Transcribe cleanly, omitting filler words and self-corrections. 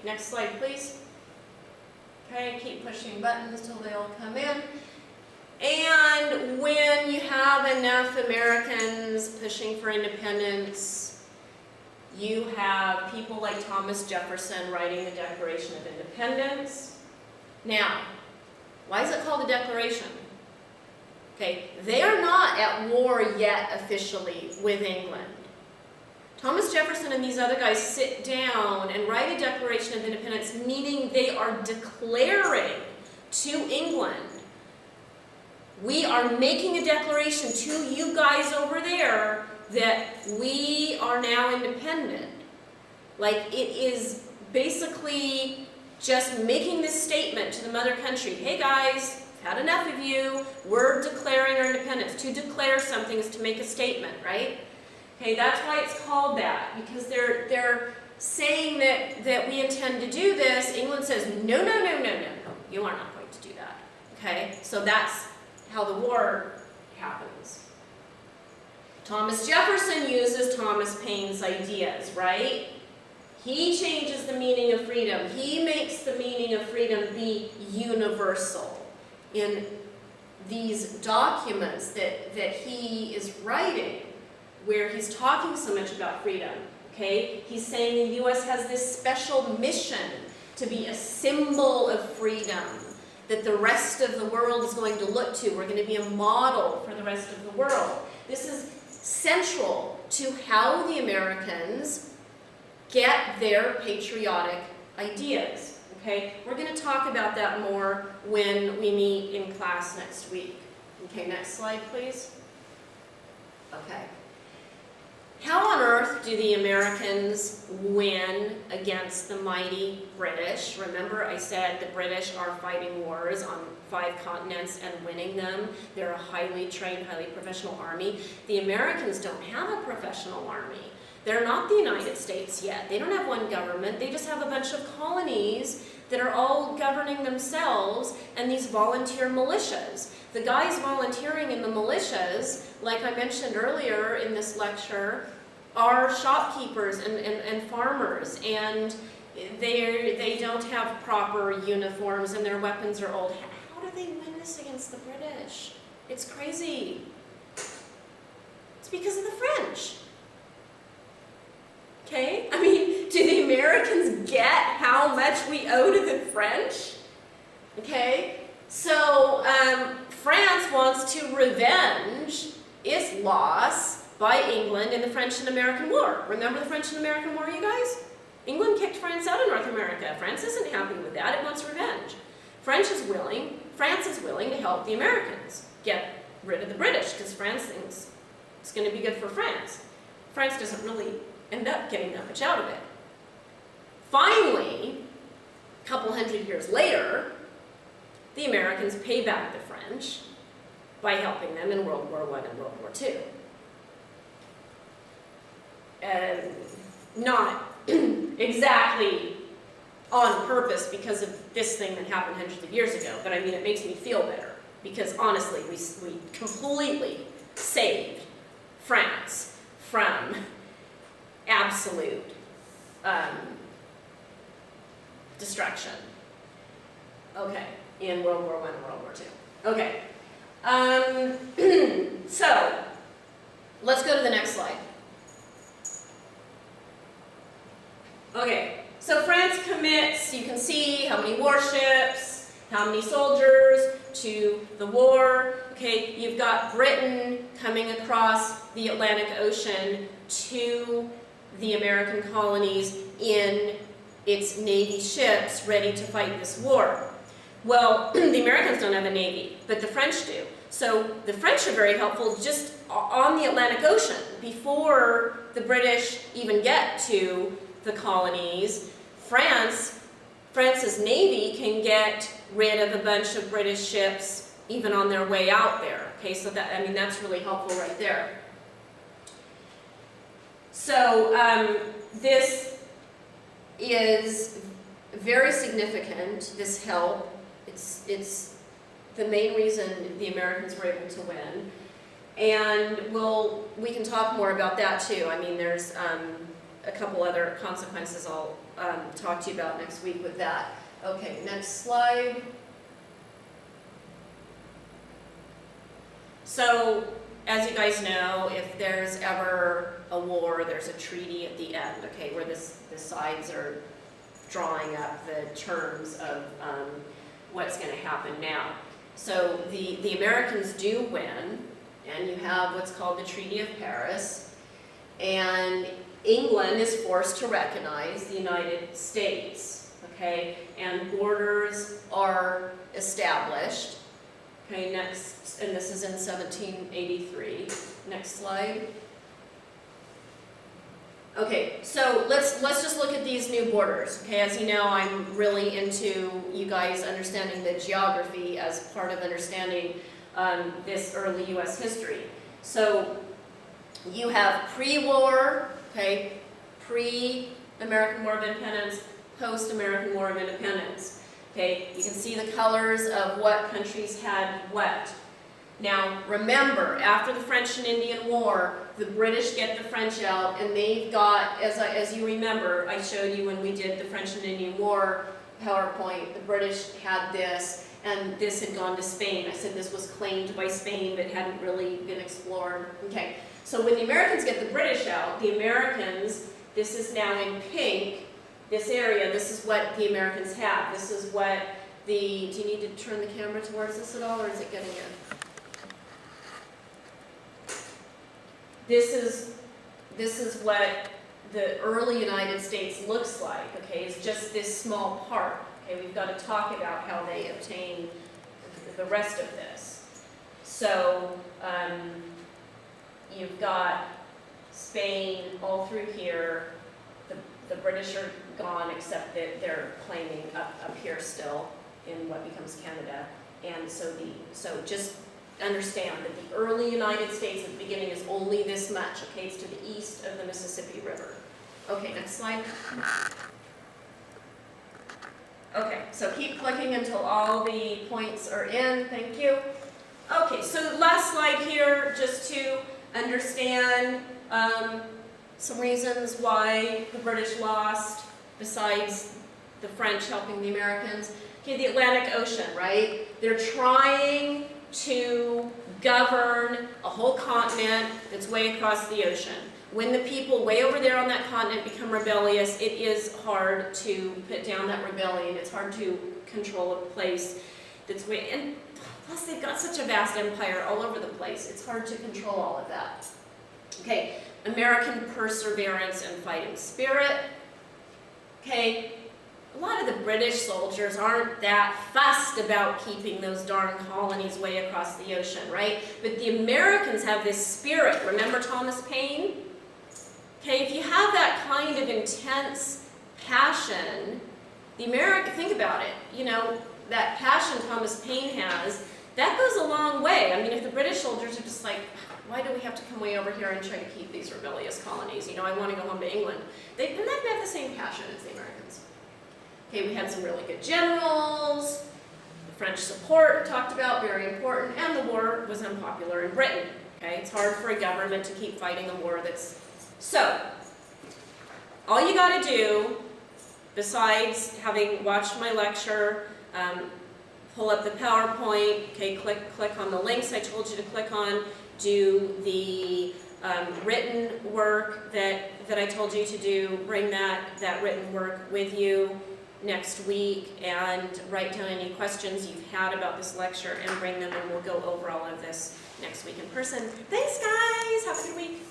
next slide, please. Okay, keep pushing buttons till they all come in. And when you have enough Americans pushing for independence, you have people like Thomas Jefferson writing the Declaration of Independence. Now, why is it called a declaration? Okay, they are not at war yet officially with England. Thomas Jefferson and these other guys sit down and write a Declaration of Independence, meaning they are declaring to England, we are making a declaration to you guys over there that we are now independent. Like, it is basically just making this statement to the mother country, hey guys, I've had enough of you, we're declaring our independence. To declare something is to make a statement, right? Okay, that's why it's called that, because they're saying that we intend to do this. England says, no, you are not going to do that. Okay, so that's how the war happens. Thomas Jefferson uses Thomas Paine's ideas, right? He changes the meaning of freedom. He makes the meaning of freedom be universal. In these documents that he is writing, where he's talking so much about freedom, okay? He's saying the U.S. has this special mission to be a symbol of freedom that the rest of the world is going to look to. We're going to be a model for the rest of the world. This is central to how the Americans get their patriotic ideas, okay? We're going to talk about that more when we meet in class next week. Okay, next slide, please. Okay. How on earth do the Americans win against the mighty British? Remember, I said the British are fighting wars on 5 continents and winning them. They're a highly trained, highly professional army. The Americans don't have a professional army. They're not the United States yet. They don't have one government. They just have a bunch of colonies that are all governing themselves and these volunteer militias. The guys volunteering in the militias, like I mentioned earlier in this lecture, are shopkeepers and farmers, and they don't have proper uniforms and their weapons are old. How do they win this against the British? It's crazy. It's because of the French. Okay? I mean, do the Americans get how much we owe to the French? Okay? So, France wants to revenge its loss by England in the French and American War. Remember the French and American War, you guys? England kicked France out of North America. France isn't happy with that. It wants revenge. France is willing to help the Americans get rid of the British, because France thinks it's going to be good for France. France doesn't really end up getting that much out of it. Finally, a couple hundred years later, the Americans pay back the French by helping them in World War I and World War II. Not exactly on purpose because of this thing that happened hundreds of years ago, but I mean, it makes me feel better, because honestly, we completely saved France from absolute destruction. Okay, in World War I and World War II. Okay, so let's go to the next slide. Okay, so France commits, you can see how many warships, how many soldiers to the war. Okay, you've got Britain coming across the Atlantic Ocean to the American colonies in its Navy ships ready to fight this war. Well, the Americans don't have a Navy, but the French do. So the French are very helpful just on the Atlantic Ocean. Before the even get to the colonies, France's Navy can get rid of a bunch of British ships even on their way out there. Okay, so that, I mean, that's really helpful right there. So this is very significant, this help. It's the main reason the Americans were able to win. And we can talk more about that too. I mean, there's a couple other consequences I'll talk to you about next week with that. Okay, next slide. So, as you guys know, if there's ever a war, there's a treaty at the end, okay, where the sides are drawing up the terms of what's going to happen now. So the Americans do win, and you have what's called the Treaty of Paris, and England is forced to recognize the United States, okay, and borders are established. Okay, next, and this is in 1783. Next slide. Okay, so let's just look at these new borders. Okay, as you know, I'm really into you guys understanding the geography as part of understanding this early U.S. history. So you have pre-war, okay, pre-American War of Independence, post-American War of Independence. Okay, you can see the colors of what countries had what. Now, remember, after the French and Indian War, the British get the French out, and they've got, as you remember, I showed you when we did the French and Indian War PowerPoint, the British had this, and this had gone to Spain. I said this was claimed by Spain, but hadn't really been explored. Okay, so when the Americans get the British out, the Americans, this is now in pink, this area, this is what the Americans have. This is what do you need to turn the camera towards this at all, or is it getting in? This is what the early United States looks like, okay? It's just this small part, okay? We've got to talk about how they obtain the rest of this. So, you've got Spain all through here. The British are gone, except that they're claiming up here still in what becomes Canada. And so just understand that the early United States at the beginning is only this much, okay? It's to the east of the Mississippi River. Okay, next slide. Okay, so keep clicking until all the points are in. Thank you. Okay, so last slide here, just to understand some reasons why the British lost, besides the French helping the Americans. Okay, the Atlantic Ocean, right? They're trying to govern a whole continent that's way across the ocean. When the people way over there on that continent become rebellious, it is hard to put down that rebellion. It's hard to control a place that's way, and plus they've got such a vast empire all over the place. It's hard to control all of that. Okay, American perseverance and fighting spirit. Okay, a lot of the British soldiers aren't that fussed about keeping those darn colonies way across the ocean, right? But the Americans have this spirit. Remember Thomas Paine? Okay, if you have that kind of intense passion, think about it, you know, that passion Thomas Paine has, that goes a long way. I mean, if the British soldiers are just like, why do we have to come way over here and try to keep these rebellious colonies? You know, I want to go home to England. They're not going to have the same passion as the Americans. Okay, we had some really good generals. The French support talked about, very important, and the war was unpopular in Britain. Okay, it's hard for a government to keep fighting a war that's... So, all you got to do, besides having watched my lecture, pull up the PowerPoint, okay, click on the links I told you to click on, do the written work that I told you to do, bring that written work with you next week, and write down any questions you've had about this lecture and bring them, and we'll go over all of this next week in person. Thanks, guys. Have a good week.